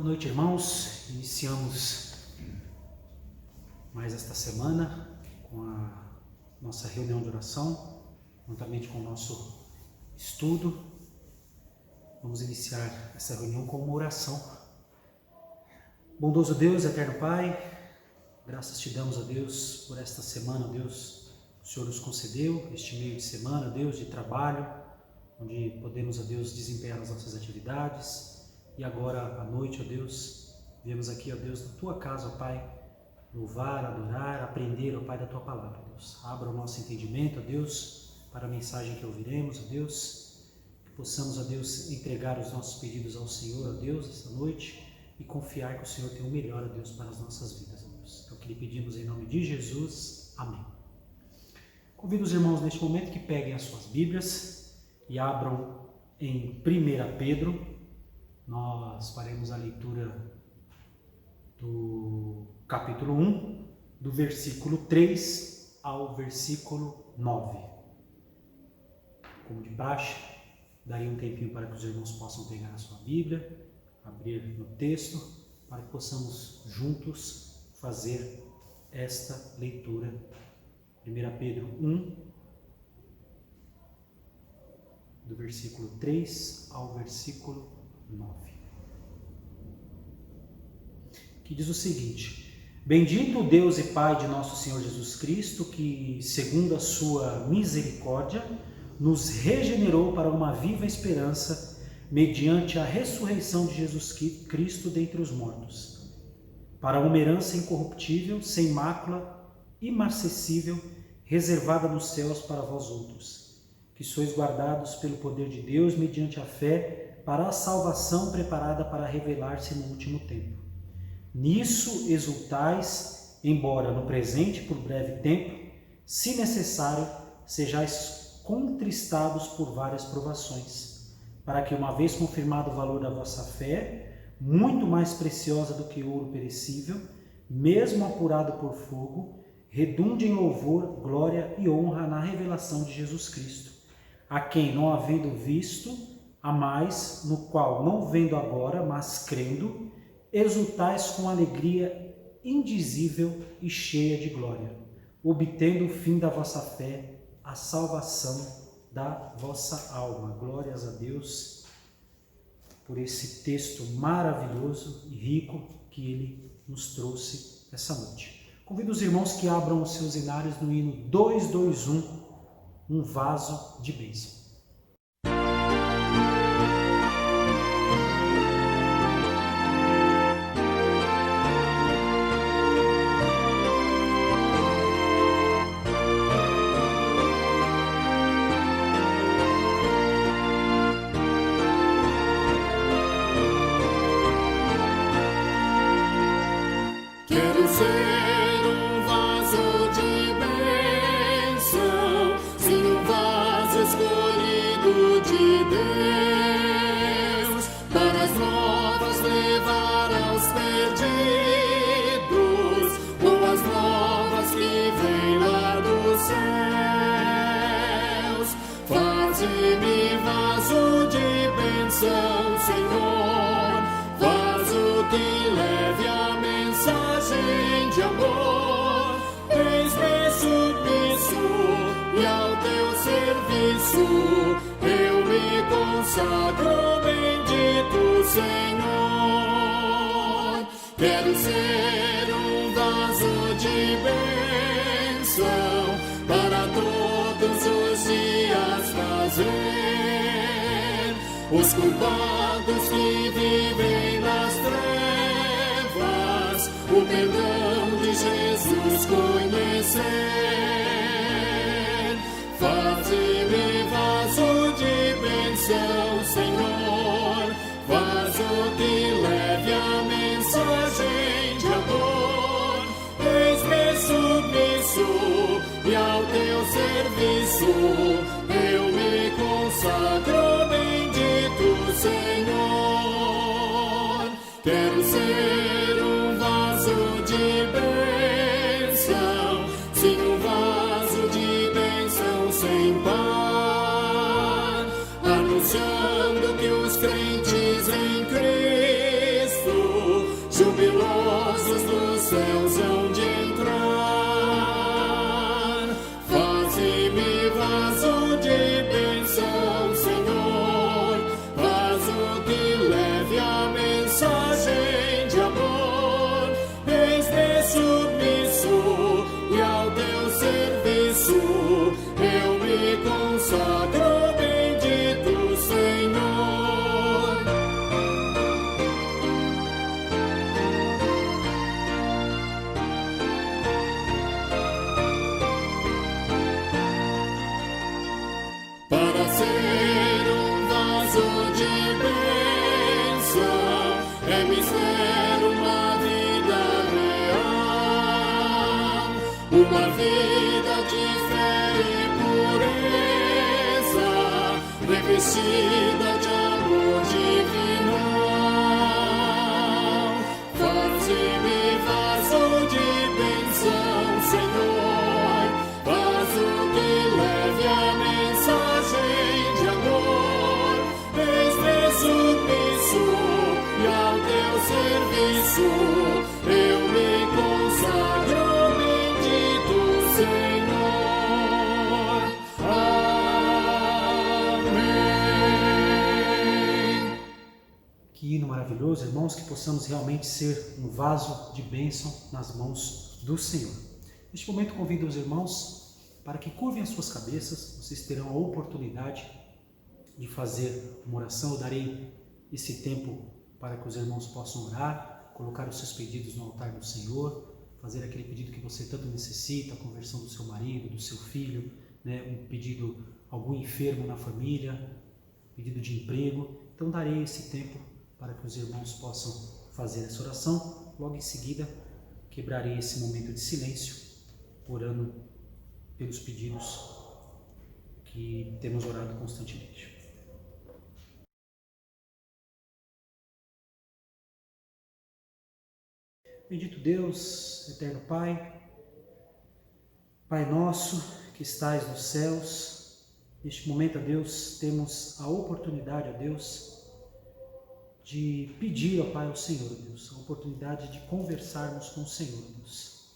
Boa noite, irmãos. Iniciamos mais esta semana com a nossa reunião de oração, juntamente com o nosso estudo. Vamos iniciar essa reunião com uma oração. Bondoso Deus, eterno Pai, graças te damos, ó Deus, por esta semana, ó Deus, o Senhor nos concedeu este meio de semana, ó Deus, de trabalho, onde podemos, ó Deus, desempenhar as nossas atividades. E agora à noite, ó Deus, viemos aqui, ó Deus, na tua casa, ó Pai, louvar, adorar, aprender, ó Pai, da tua palavra, ó Deus. Abra o nosso entendimento, ó Deus, para a mensagem que ouviremos, ó Deus, que possamos, ó Deus, entregar os nossos pedidos ao Senhor, ó Deus, esta noite, e confiar que o Senhor tem o melhor, ó Deus, para as nossas vidas, ó Deus. É o que lhe pedimos em nome de Jesus. Amém. Convido os irmãos neste momento que peguem as suas Bíblias e abram em 1 Pedro. Nós faremos a leitura do capítulo 1, do versículo 3 ao versículo 9. Como de praxe, daria um tempinho para que os irmãos possam pegar a sua Bíblia, abrir no texto, para que possamos juntos fazer esta leitura. 1 Pedro 1, do versículo 3 ao versículo 9, que diz o seguinte: Bendito o Deus e Pai de nosso Senhor Jesus Cristo, que, segundo a sua misericórdia, nos regenerou para uma viva esperança, mediante a ressurreição de Jesus Cristo dentre os mortos, para uma herança incorruptível, sem mácula, imarcessível, reservada nos céus para vós outros, que sois guardados pelo poder de Deus mediante a fé, para a salvação preparada para revelar-se no último tempo. Nisso exultais, embora no presente por breve tempo, se necessário, sejais contristados por várias provações, para que, uma vez confirmado o valor da vossa fé, muito mais preciosa do que ouro perecível, mesmo apurado por fogo, redunde em louvor, glória e honra na revelação de Jesus Cristo, a quem, não havendo visto, a mais, no qual, não vendo agora, mas crendo, exultais com alegria indizível e cheia de glória, obtendo o fim da vossa fé, a salvação da vossa alma. Glórias a Deus por esse texto maravilhoso e rico que Ele nos trouxe essa noite. Convido os irmãos que abram os seus hinários no hino 221, um vaso de bênção. Quero ser um vaso de bênção, sim, um vaso escolhido de Deus, para as novas levar aos perdidos, boas novas que vêm lá dos céus. Faze-me vaso de bênção, Senhor, vaso que leve a mensagem de amor. Eis-me submisso e ao teu serviço eu me consagro, bendito Senhor. Quero ser um vaso de bênção, para todos os dias trazer os culpados que vivem nas trevas, o perdão de Jesus conhecer. Faze-me vaso de bênção, Senhor, vaso que leve a mensagem de amor. Eis-me submisso e ao teu serviço eu me consagro, bendito Senhor. Quero ser um vaso de bênção, sim, um vaso de bênção sem par, anunciando que os crentes em Cristo uma vida de fé e pureza, revestida de amor divino. Faze-me vaso de bênção, Senhor, vaso que leve a mensagem de amor, desde submisso e ao teu serviço eu me consagro, bendito Senhor. Amém. Que hino maravilhoso, irmãos, que possamos realmente ser um vaso de bênção nas mãos do Senhor. Neste momento convido os irmãos para que curvem as suas cabeças. Vocês terão a oportunidade de fazer uma oração. Eu darei esse tempo para que os irmãos possam orar, colocar os seus pedidos no altar do Senhor, fazer aquele pedido que você tanto necessita, a conversão do seu marido, do seu filho, né? Um pedido, algum enfermo na família, pedido de emprego. Então darei esse tempo para que os irmãos possam fazer essa oração. Logo em seguida, quebrarei esse momento de silêncio, orando pelos pedidos que temos orado constantemente. Bendito Deus, eterno Pai, Pai nosso que estais nos céus, neste momento, ó Deus, temos a oportunidade, ó Deus, de pedir, ó Pai, ao Senhor, ó Deus, a oportunidade de conversarmos com o Senhor, ó Deus.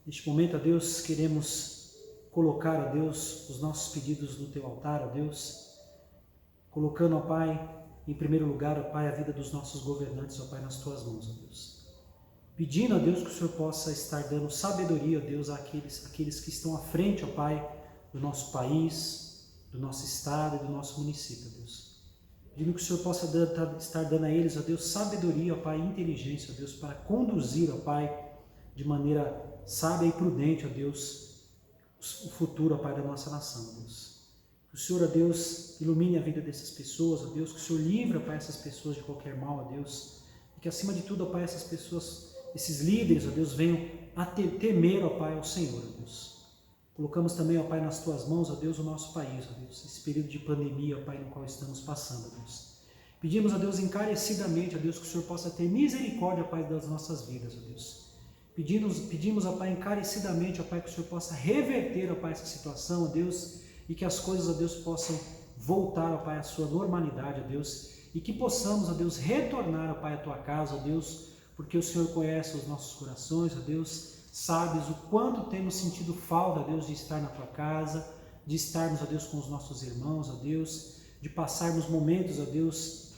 Neste momento, ó Deus, queremos colocar, ó Deus, os nossos pedidos no Teu altar, ó Deus, colocando, ó Pai, em primeiro lugar, ó Pai, a vida dos nossos governantes, ó Pai, nas Tuas mãos, ó Deus. Pedindo, ó Deus, que o Senhor possa estar dando sabedoria, ó Deus, àqueles que estão à frente, ó Pai, do nosso país, do nosso estado e do nosso município, ó Deus. Pedindo que o Senhor possa estar dando a eles, ó Deus, sabedoria, ó Pai, e inteligência, ó Deus, para conduzir, ó Pai, de maneira sábia e prudente, ó Deus, o futuro, ó Pai, da nossa nação, ó Deus. Que o Senhor, ó Deus, ilumine a vida dessas pessoas, ó Deus, que o Senhor livre, ó Pai, essas pessoas de qualquer mal, ó Deus, e que acima de tudo, ó Pai, essas pessoas, esses líderes, ó Deus, venham a temer, ó Pai, ao Senhor, ó Deus. Colocamos também, ó Pai, nas Tuas mãos, ó Deus, o nosso país, ó Deus, esse período de pandemia, ó Pai, no qual estamos passando, ó Deus. Pedimos, ó Deus, encarecidamente, ó Deus, que o Senhor possa ter misericórdia, ó Pai, das nossas vidas, ó Deus. Pedimos, ó Pai, encarecidamente, ó Pai, que o Senhor possa reverter, ó Pai, essa situação, ó Deus, e que as coisas, ó Deus, possam voltar, ó Pai, à sua normalidade, ó Deus, e que possamos, ó Deus, retornar, ó Pai, à Tua casa, ó Deus, porque o Senhor conhece os nossos corações, ó Deus, sabes o quanto temos sentido falta, ó Deus, de estar na Tua casa, de estarmos, ó Deus, com os nossos irmãos, ó Deus, de passarmos momentos, ó Deus,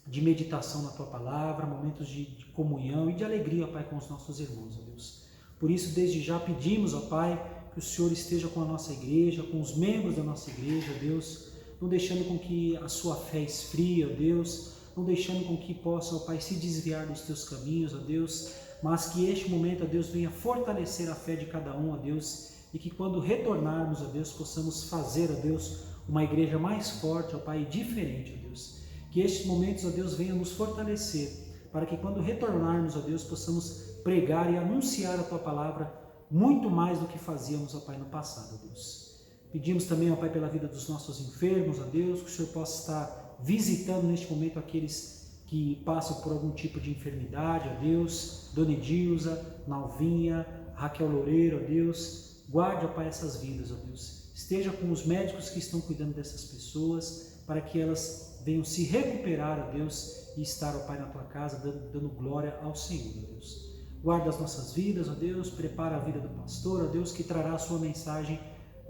de meditação na Tua palavra, momentos de comunhão e de alegria, ó Pai, com os nossos irmãos, ó Deus. Por isso, desde já pedimos, ó Pai, que o Senhor esteja com a nossa igreja, com os membros da nossa igreja, ó Deus, não deixando com que a sua fé esfrie, ó Deus, não deixando com que possa, ó Pai, se desviar dos Teus caminhos, ó Deus, mas que este momento, ó Deus, venha fortalecer a fé de cada um, ó Deus, e que quando retornarmos, ó Deus, possamos fazer, ó Deus, uma igreja mais forte, ó Pai, e diferente, ó Deus. Que estes momentos, ó Deus, venham nos fortalecer, para que quando retornarmos, ó Deus, possamos pregar e anunciar a Tua palavra muito mais do que fazíamos, ó Pai, no passado, ó Deus. Pedimos também, ó Pai, pela vida dos nossos enfermos, ó Deus, que o Senhor possa estar visitando neste momento aqueles que passam por algum tipo de enfermidade, ó Deus, Dona Edilza, Nalvinha, Raquel Loureiro, ó Deus, guarde, ó Pai, essas vidas, ó Deus, esteja com os médicos que estão cuidando dessas pessoas, para que elas venham se recuperar, ó Deus, e estar, ó Pai, na Tua casa, dando glória ao Senhor, ó Deus. Guarda as nossas vidas, ó Deus, prepara a vida do pastor, ó Deus, que trará a sua mensagem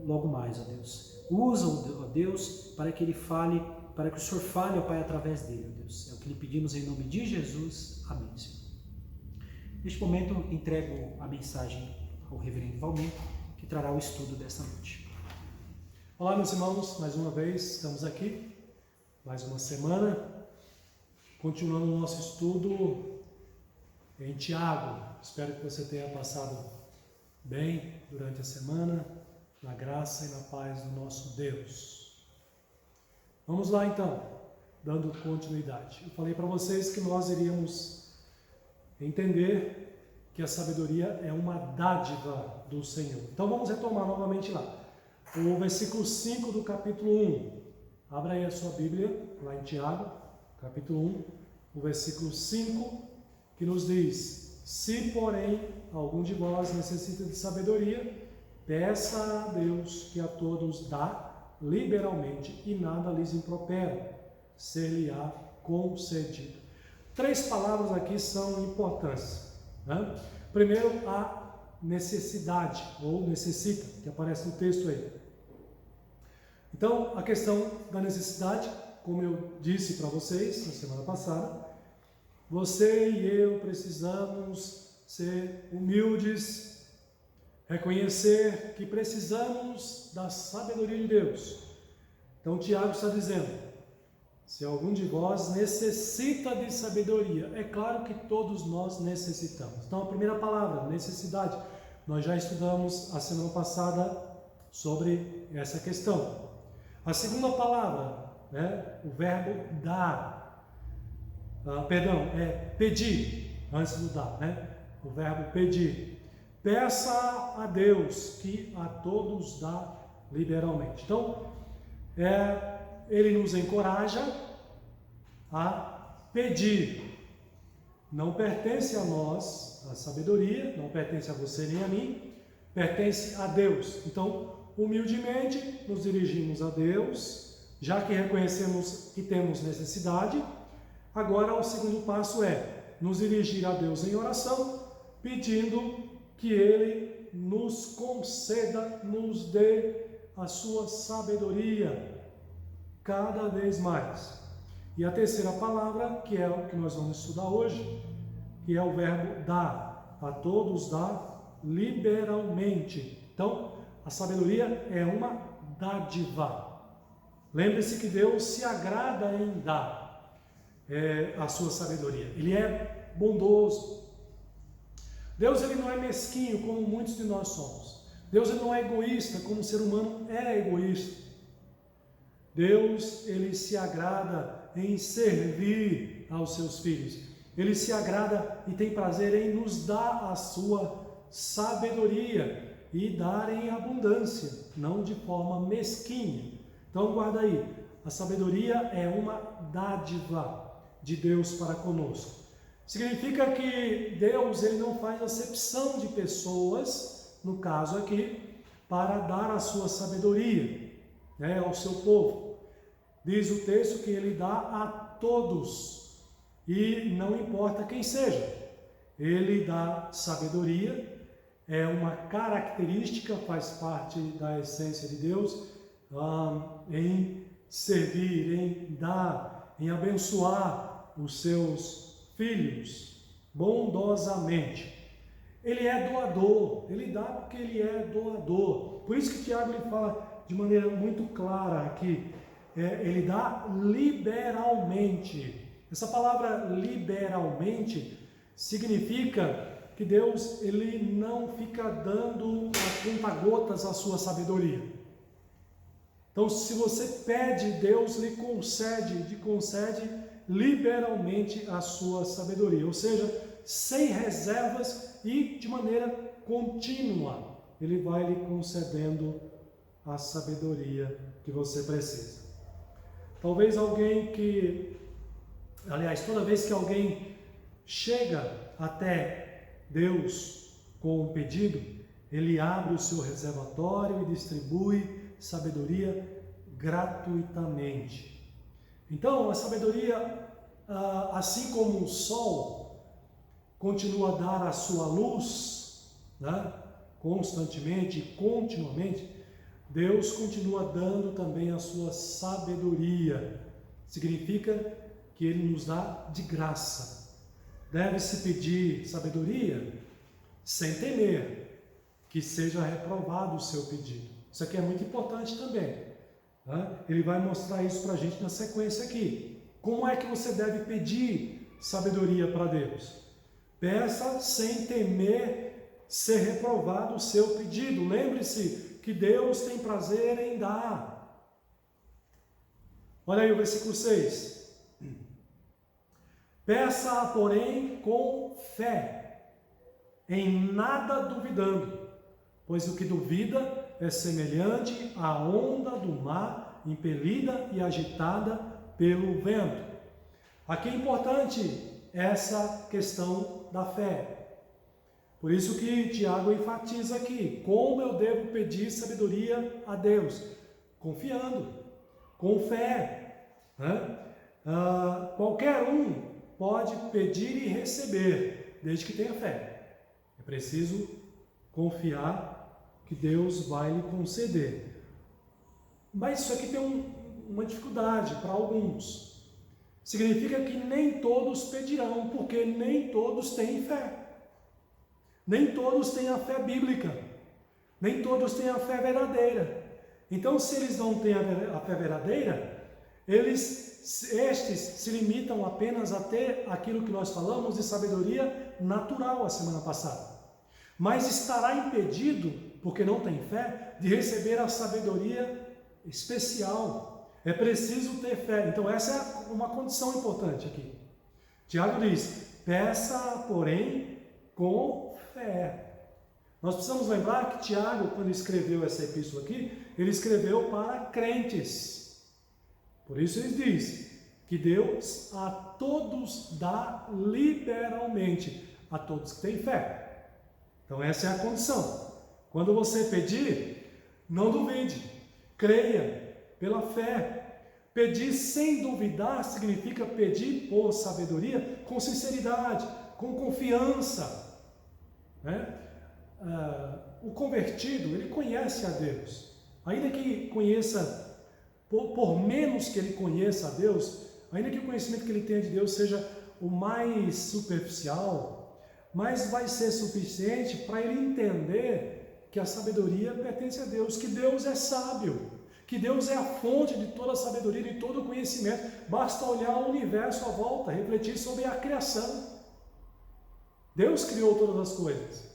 logo mais, ó Deus. Usa-o, ó Deus, para que ele fale, para que o Senhor fale, ó Pai, através dele, ó Deus. É o que lhe pedimos em nome de Jesus. Amém, Senhor. Neste momento, entrego a mensagem ao reverendo Valmir, que trará o estudo desta noite. Olá, meus irmãos, mais uma vez estamos aqui, mais uma semana, continuando o nosso estudo em Tiago. Espero que você tenha passado bem durante a semana, na graça e na paz do nosso Deus. Vamos lá então, dando continuidade. Eu falei para vocês que nós iríamos entender que que a sabedoria é uma dádiva do Senhor. Então vamos retomar novamente lá. O versículo 5 do capítulo 1. Abra aí a sua Bíblia, lá em Tiago, capítulo 1, o versículo 5, que nos diz: se, porém, algum de vós necessita de sabedoria, peça a Deus, que a todos dá liberalmente e nada lhes impropera, ser-lhe-á concedido. 3 palavras aqui são importantes, né? Primeiro, a necessidade, ou necessita, que aparece no texto aí. Então, a questão da necessidade, como eu disse para vocês na semana passada, você e eu precisamos ser humildes, reconhecer que precisamos da sabedoria de Deus. Então, Tiago está dizendo: se algum de vós necessita de sabedoria, é claro que todos nós necessitamos. Então, a primeira palavra, necessidade, nós já estudamos a semana passada sobre essa questão. A segunda palavra, né, o verbo dar, é pedir, antes do dar, né? O verbo pedir. Peça a Deus, que a todos dá liberalmente. Então, ele nos encoraja a pedir. Não pertence a nós a sabedoria, não pertence a você nem a mim, pertence a Deus. Então, humildemente nos dirigimos a Deus, já que reconhecemos que temos necessidade. Agora, o segundo passo é nos dirigir a Deus em oração, pedindo que Ele nos conceda, nos dê a sua sabedoria cada vez mais. E a terceira palavra, que é o que nós vamos estudar hoje, que é o verbo dar, a todos dá liberalmente. Então, a sabedoria é uma dádiva. Lembre-se que Deus se agrada em dar a sua sabedoria. Ele é bondoso. Deus, ele não é mesquinho como muitos de nós somos. Deus, ele não é egoísta como o ser humano é egoísta. Deus, ele se agrada em servir aos seus filhos. Ele se agrada e tem prazer em nos dar a sua sabedoria e dar em abundância, não de forma mesquinha. Então guarda aí, a sabedoria é uma dádiva de Deus para conosco. Significa que Deus, ele não faz acepção de pessoas, no caso aqui, para dar a sua sabedoria, né, ao seu povo. Diz o texto que ele dá a todos, e não importa quem seja. Ele dá sabedoria, é uma característica, faz parte da essência de Deus, em servir, em dar, em abençoar os seus filhos bondosamente. Ele é doador, ele dá porque ele é doador. Por isso que Tiago ele fala de maneira muito clara aqui, ele dá liberalmente. Essa palavra liberalmente significa que Deus, ele não fica dando a conta-gotas a sua sabedoria. Então, se você pede, Deus lhe concede liberalmente a sua sabedoria, ou seja, sem reservas e de maneira contínua. Ele vai lhe concedendo a sabedoria que você precisa. Talvez toda vez que alguém chega até Deus com um pedido, ele abre o seu reservatório e distribui sabedoria gratuitamente. Então, a sabedoria, assim como o sol continua a dar a sua luz, né, constantemente e continuamente, Deus continua dando também a sua sabedoria. Significa que Ele nos dá de graça. Deve-se pedir sabedoria sem temer que seja reprovado o seu pedido. Isso aqui é muito importante também. Né? Ele vai mostrar isso para a gente na sequência aqui. Como é que você deve pedir sabedoria para Deus? Peça sem temer ser reprovado o seu pedido. Lembre-se que Deus tem prazer em dar. Olha aí o versículo 6. Peça, porém, com fé, em nada duvidando, pois o que duvida é semelhante à onda do mar, impelida e agitada pelo vento. Aqui é importante essa questão da fé. Por isso que Tiago enfatiza aqui, como eu devo pedir sabedoria a Deus? Confiando, com fé, né? Qualquer um pode pedir e receber, desde que tenha fé. É preciso confiar que Deus vai lhe conceder. Mas isso aqui tem uma dificuldade para alguns. Significa que nem todos pedirão, porque nem todos têm fé. Nem todos têm a fé bíblica. Nem todos têm a fé verdadeira. Então, se eles não têm a fé verdadeira, estes se limitam apenas a ter aquilo que nós falamos de sabedoria natural a semana passada. Mas estará impedido, porque não tem fé, de receber a sabedoria especial. É preciso ter fé. Então essa é uma condição importante aqui. Tiago diz, peça, porém, com fé. Nós precisamos lembrar que Tiago, quando escreveu essa epístola aqui, ele escreveu para crentes. Por isso ele diz que Deus a todos dá liberalmente, a todos que têm fé. Então essa é a condição. Quando você pedir, não duvide, creia pela fé. Pedir sem duvidar significa pedir por sabedoria, com sinceridade, com confiança, né? O convertido, ele conhece a Deus, ainda que conheça, por menos que ele conheça a Deus, ainda que o conhecimento que ele tenha de Deus seja o mais superficial, mas vai ser suficiente para ele entender que a sabedoria pertence a Deus, que Deus é sábio, que Deus é a fonte de toda a sabedoria, de todo o conhecimento. Basta olhar o universo à volta, refletir sobre a criação. Deus criou todas as coisas,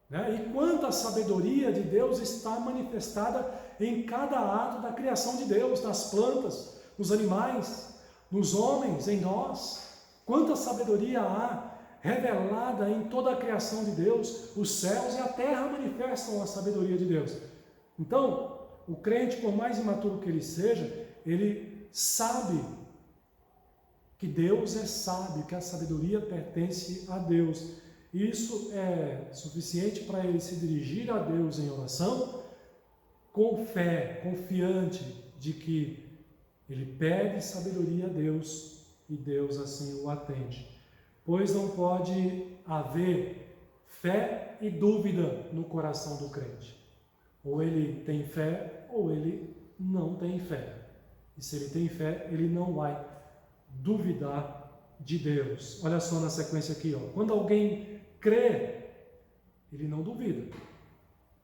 né? E quanta sabedoria de Deus está manifestada em cada ato da criação de Deus, nas plantas, nos animais, nos homens, em nós. Quanta sabedoria há revelada em toda a criação de Deus. Os céus e a terra manifestam a sabedoria de Deus. Então, o crente, por mais imaturo que ele seja, ele sabe que Deus é sábio, que a sabedoria pertence a Deus. Isso é suficiente para ele se dirigir a Deus em oração, com fé, confiante de que ele pede sabedoria a Deus e Deus assim o atende. Pois não pode haver fé e dúvida no coração do crente. Ou ele tem fé, ou ele não tem fé. E se ele tem fé, ele não vai duvidar de Deus. Olha só na sequência aqui, ó. Quando alguém crê, ele não duvida.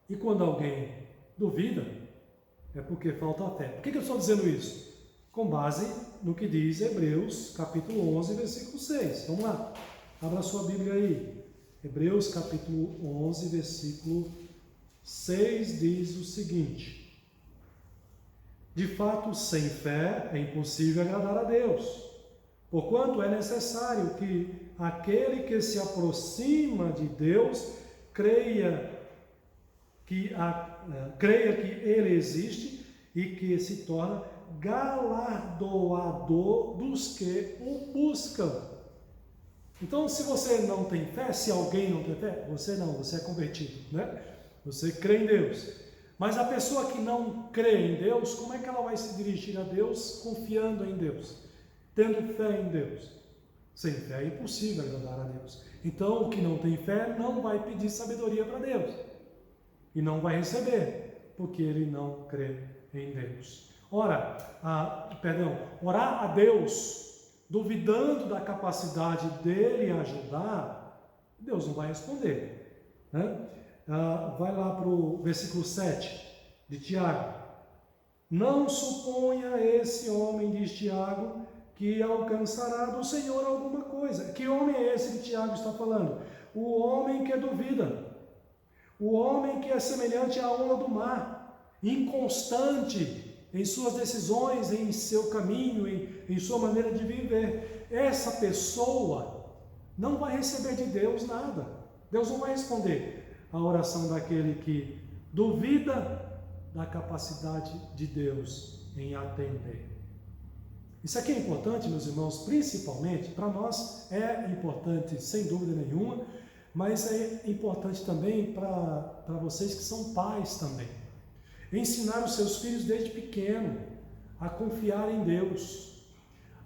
E quando alguém duvida, é porque falta a fé. Por que eu estou dizendo isso? Com base no que diz Hebreus, capítulo 11, versículo 6. Vamos lá. Abra sua Bíblia aí. Hebreus, capítulo 11, versículo 6 diz o seguinte: de fato, sem fé é impossível agradar a Deus, porquanto é necessário que aquele que se aproxima de Deus creia que Ele existe e que se torna galardoador dos que o buscam. Então, se você não tem fé, se alguém não tem fé, você é convertido, né? Você crê em Deus. Mas a pessoa que não crê em Deus, como é que ela vai se dirigir a Deus confiando em Deus, tendo fé em Deus? Sem fé é impossível agradar a Deus. Então, o que não tem fé não vai pedir sabedoria para Deus e não vai receber, porque ele não crê em Deus. Orar a Deus duvidando da capacidade dele ajudar, Deus não vai responder, né? Vai lá para o versículo 7 de Tiago. Não suponha esse homem, diz Tiago, que alcançará do Senhor alguma coisa. Que homem é esse que Tiago está falando? O homem que duvida, o homem que é semelhante à onda do mar, inconstante em suas decisões, em seu caminho, em sua maneira de viver. Essa pessoa não vai receber de Deus nada. Deus não vai responder a oração daquele que duvida da capacidade de Deus em atender. Isso aqui é importante, meus irmãos, principalmente para nós é importante, sem dúvida nenhuma, mas é importante também para vocês que são pais também. Ensinar os seus filhos desde pequeno a confiar em Deus,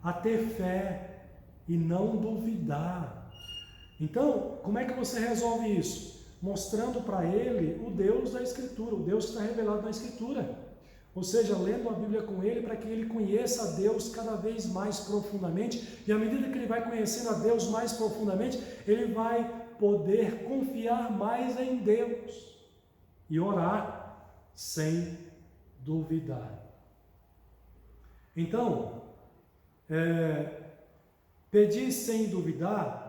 a ter fé e não duvidar. Então, como é que você resolve isso? Mostrando para ele o Deus da Escritura, o Deus que está revelado na Escritura. Ou seja, lendo a Bíblia com ele para que ele conheça a Deus cada vez mais profundamente. E à medida que ele vai conhecendo a Deus mais profundamente, ele vai poder confiar mais em Deus e orar sem duvidar. Então, pedir sem duvidar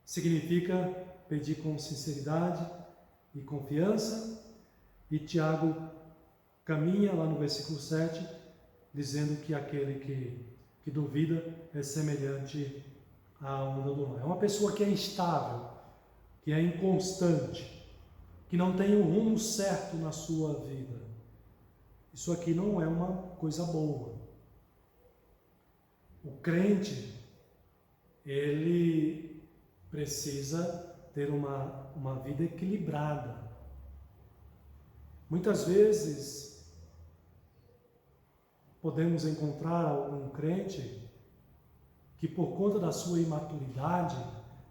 significa pedir com sinceridade e confiança. E Tiago caminha lá no versículo 7, dizendo que aquele que duvida é semelhante à onda do mar. É uma pessoa que é instável, que é inconstante, que não tem o rumo certo na sua vida. Isso aqui não é uma coisa boa. O crente, ele precisa ter uma vida equilibrada. Muitas vezes podemos encontrar algum crente que, por conta da sua imaturidade,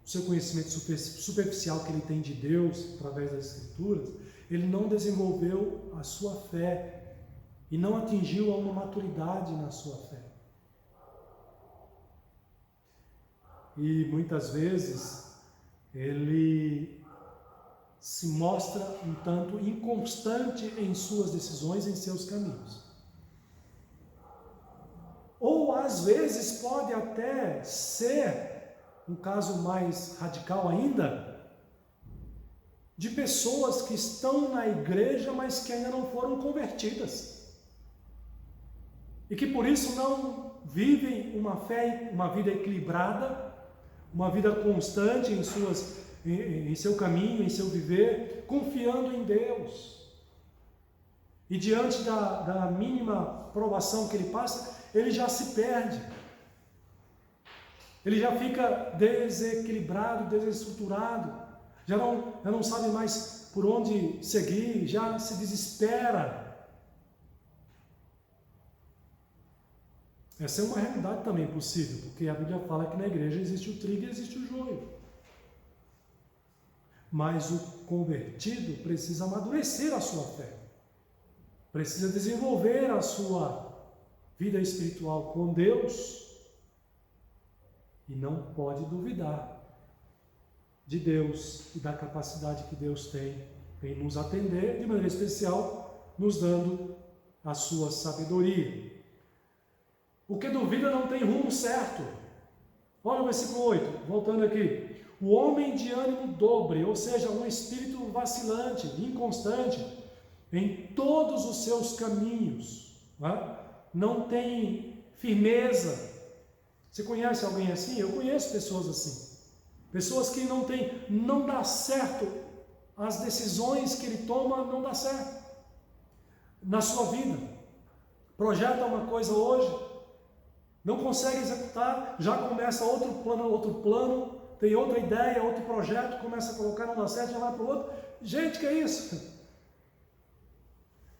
do seu conhecimento superficial que ele tem de Deus através das Escrituras, ele não desenvolveu a sua fé e não atingiu a uma maturidade na sua fé. E muitas vezes ele se mostra um tanto inconstante em suas decisões, em seus caminhos. Ou às vezes pode até ser, um caso mais radical ainda, de pessoas que estão na igreja, mas que ainda não foram convertidas. E que por isso não vivem uma fé, uma vida equilibrada, uma vida constante em seu caminho, em seu viver, confiando em Deus. E diante da mínima provação que ele passa, ele já se perde. Ele já fica desequilibrado, desestruturado, já não sabe mais por onde seguir, já se desespera. Essa é uma realidade também possível, porque a Bíblia fala que na igreja existe o trigo e existe o joio. Mas o convertido precisa amadurecer a sua fé, precisa desenvolver a sua vida espiritual com Deus e não pode duvidar de Deus e da capacidade que Deus tem em nos atender, de maneira especial, nos dando a sua sabedoria. O que duvida não tem rumo certo. Olha o versículo 8, voltando aqui. O homem de ânimo dobre, ou seja, um espírito vacilante, inconstante, em todos os seus caminhos, não tem firmeza. Você conhece alguém assim? Eu conheço pessoas assim. Pessoas que não dá certo, as decisões que ele toma não dá certo na sua vida. Projeta uma coisa hoje, não consegue executar, já começa outro plano, tem outra ideia, outro projeto, começa a colocar, não dá certo, já vai para o outro. Gente, que é isso?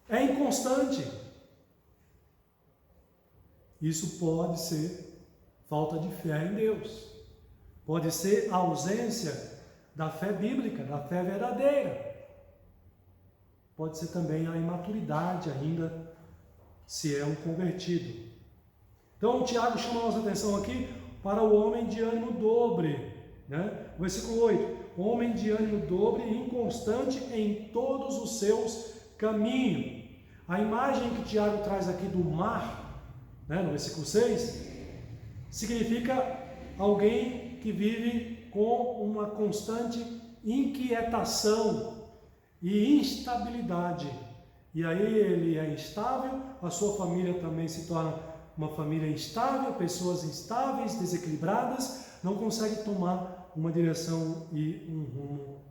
É inconstante. Isso pode ser falta de fé em Deus. Pode ser a ausência da fé bíblica, da fé verdadeira. Pode ser também a imaturidade ainda, se é um convertido. Então, o Tiago chama a nossa atenção aqui para o homem de ânimo dobre. O versículo 8, homem de ânimo dobre e inconstante em todos os seus caminhos. A imagem que Tiago traz aqui do mar, no versículo 6, significa alguém que vive com uma constante inquietação e instabilidade. E aí ele é instável, a sua família também se torna uma família instável, pessoas instáveis, desequilibradas, não conseguem tomar uma direção e um rumo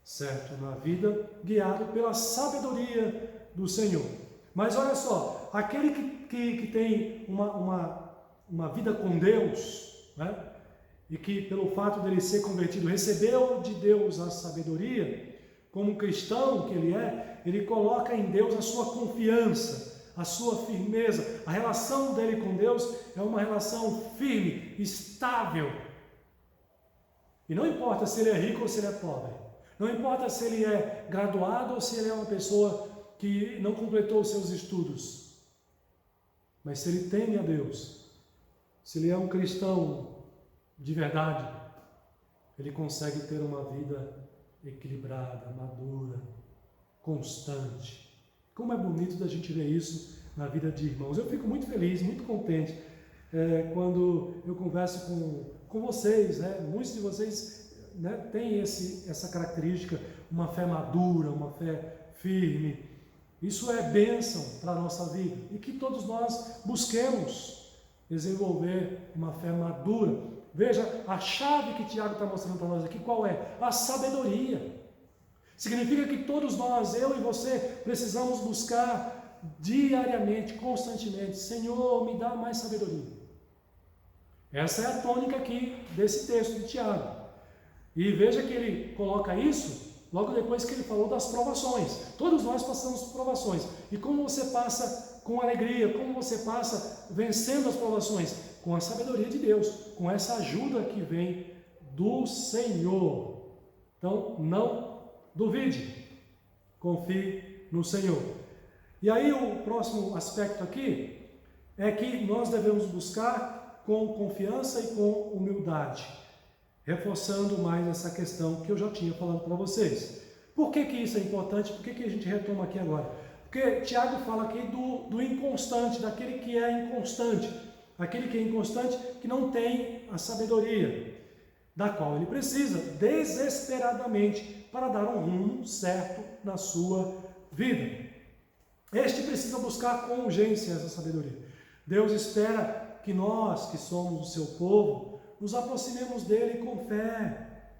certo na vida, guiado pela sabedoria do Senhor. Mas olha só, aquele que tem uma vida com Deus, né? E que pelo fato dele ser convertido, recebeu de Deus a sabedoria, como cristão que ele coloca em Deus a sua confiança, a sua firmeza. A relação dele com Deus é uma relação firme, estável. E não importa se ele é rico ou se ele é pobre, não importa se ele é graduado ou se ele é uma pessoa que não completou os seus estudos, mas se ele teme a Deus, se ele é um cristão de verdade, ele consegue ter uma vida equilibrada, madura, constante. Como é bonito da gente ver isso na vida de irmãos. Eu fico muito feliz, muito contente quando eu converso com vocês, né? Muitos de vocês, né, têm essa característica, uma fé madura, uma fé firme. Isso é bênção para a nossa vida e que todos nós busquemos desenvolver uma fé madura. Veja, a chave que Tiago está mostrando para nós aqui, qual é? A sabedoria. Significa que todos nós, eu e você, precisamos buscar diariamente, constantemente: Senhor, me dá mais sabedoria. Essa é a tônica aqui desse texto de Tiago. E veja que ele coloca isso logo depois que ele falou das provações. Todos nós passamos por provações. E como você passa com alegria, como você passa vencendo as provações? Com a sabedoria de Deus, com essa ajuda que vem do Senhor. Então, não duvide, confie no Senhor. E aí o próximo aspecto aqui é que nós devemos buscar com confiança e com humildade, reforçando mais essa questão que eu já tinha falado para vocês. Por que isso é importante? Por que a gente retoma aqui agora? Porque Tiago fala aqui do inconstante, daquele que é inconstante, aquele que é inconstante, que não tem a sabedoria, da qual ele precisa desesperadamente para dar um rumo certo na sua vida. Este precisa buscar com urgência essa sabedoria. Deus espera que nós, que somos o seu povo, nos aproximemos dele com fé.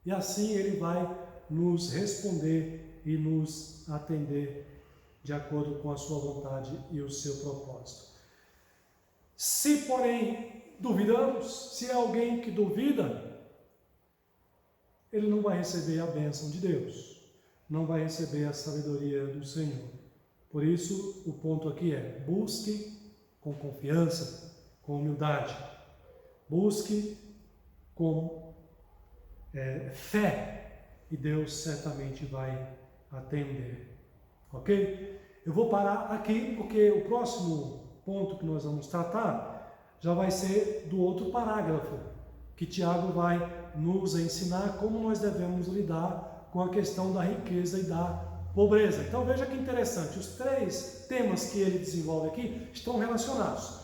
E assim ele vai nos responder e nos atender de acordo com a sua vontade e o seu propósito. Se, porém, duvidamos, se é alguém que duvida, ele não vai receber a bênção de Deus, não vai receber a sabedoria do Senhor. Por isso, o ponto aqui é: busque com confiança, com humildade, busque com fé, e Deus certamente vai atender. Ok? Eu vou parar aqui, porque o próximo ponto que nós vamos tratar já vai ser do outro parágrafo, que Tiago vai nos ensinar como nós devemos lidar com a questão da riqueza e da pobreza. Então veja que interessante, os três temas que ele desenvolve aqui estão relacionados.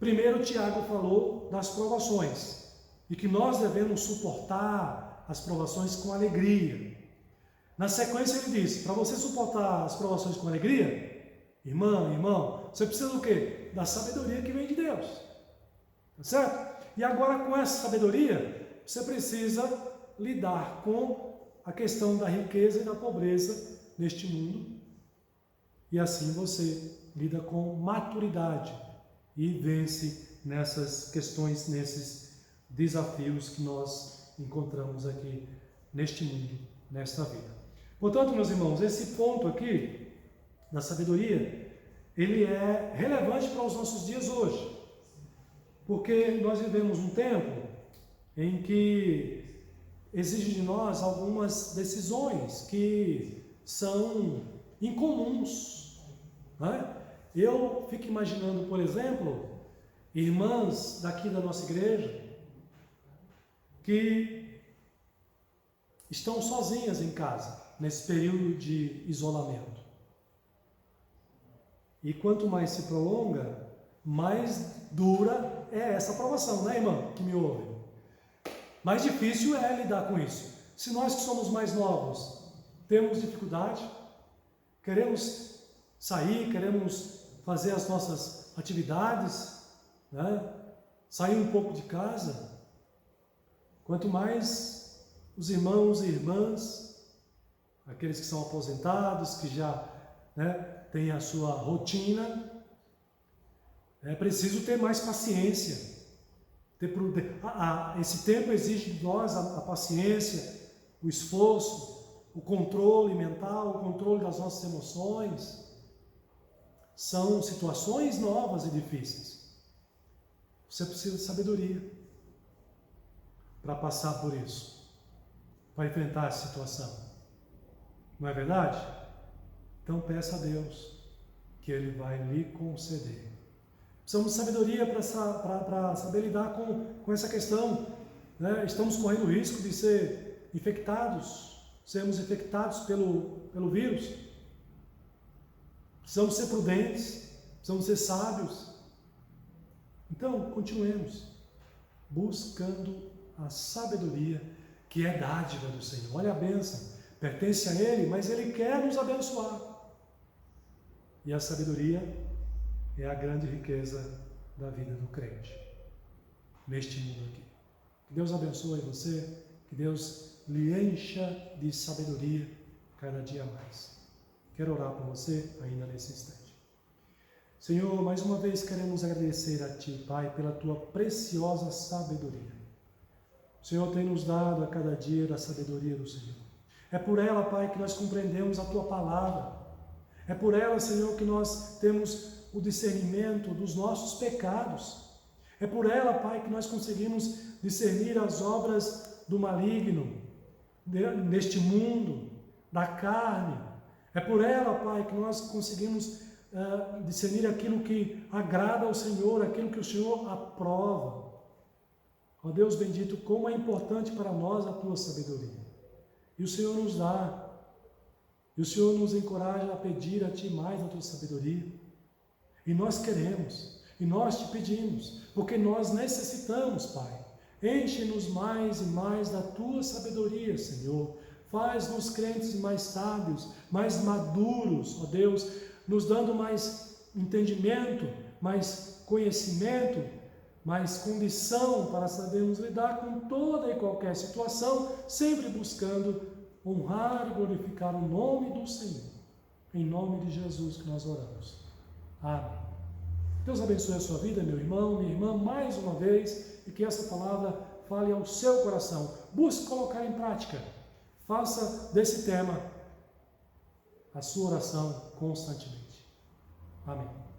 Primeiro, Tiago falou das provações e que nós devemos suportar as provações com alegria. Na sequência ele diz: para você suportar as provações com alegria, irmão, você precisa do quê? Da sabedoria que vem de Deus. Tá certo? E agora, com essa sabedoria, você precisa lidar com a questão da riqueza e da pobreza neste mundo. E assim você lida com maturidade e vence nessas questões, nesses desafios que nós encontramos aqui neste mundo, nesta vida. Portanto, meus irmãos, esse ponto aqui da sabedoria, ele é relevante para os nossos dias hoje, porque nós vivemos um tempo em que exige de nós algumas decisões que são incomuns, né? Eu fico imaginando, por exemplo, irmãs daqui da nossa igreja que estão sozinhas em casa nesse período de isolamento. E quanto mais se prolonga, mais dura é essa provação, né, irmã, que me ouve? Mais difícil é lidar com isso. Se nós que somos mais novos temos dificuldade, queremos sair, queremos fazer as nossas atividades, né? Sair um pouco de casa. quanto mais os irmãos e irmãs, aqueles que são aposentados, que já têm a sua rotina, é preciso ter mais paciência. Esse tempo exige de nós a paciência, o esforço, o controle mental, o controle das nossas emoções. São situações novas e difíceis. Você precisa de sabedoria para passar por isso, para enfrentar essa situação. Não é verdade? Então peça a Deus que Ele vai lhe conceder. Precisamos de sabedoria para saber lidar com essa questão. Estamos correndo o risco de sermos infectados pelo vírus. Precisamos ser prudentes, precisamos ser sábios. Então, continuemos buscando a sabedoria que é dádiva do Senhor. Olha a bênção, pertence a Ele, mas Ele quer nos abençoar. E a sabedoria é a grande riqueza da vida do crente, neste mundo aqui. Que Deus abençoe você, que Deus lhe encha de sabedoria cada dia mais. Quero orar por você ainda nesse instante. Senhor, mais uma vez queremos agradecer a Ti, Pai, pela Tua preciosa sabedoria. O Senhor tem nos dado a cada dia da sabedoria do Senhor. É por ela, Pai, que nós compreendemos a Tua palavra. É por ela, Senhor, que nós temos o discernimento dos nossos pecados. É por ela, Pai, que nós conseguimos discernir as obras do maligno neste mundo, da carne. É por ela, Pai, que nós conseguimos discernir aquilo que agrada ao Senhor, aquilo que o Senhor aprova. Ó Deus bendito, como é importante para nós a Tua sabedoria. E o Senhor nos dá. E o Senhor nos encoraja a pedir a Ti mais a Tua sabedoria. E nós queremos, e nós Te pedimos, porque nós necessitamos, Pai. Enche-nos mais e mais da Tua sabedoria, Senhor. Faz-nos crentes mais sábios, mais maduros, ó Deus, nos dando mais entendimento, mais conhecimento, mais condição para sabermos lidar com toda e qualquer situação, sempre buscando honrar e glorificar o nome do Senhor. Em nome de Jesus que nós oramos. Amém. Deus abençoe a sua vida, meu irmão, minha irmã, mais uma vez, e que essa palavra fale ao seu coração. Busque colocar em prática. Faça desse tema a sua oração constantemente. Amém.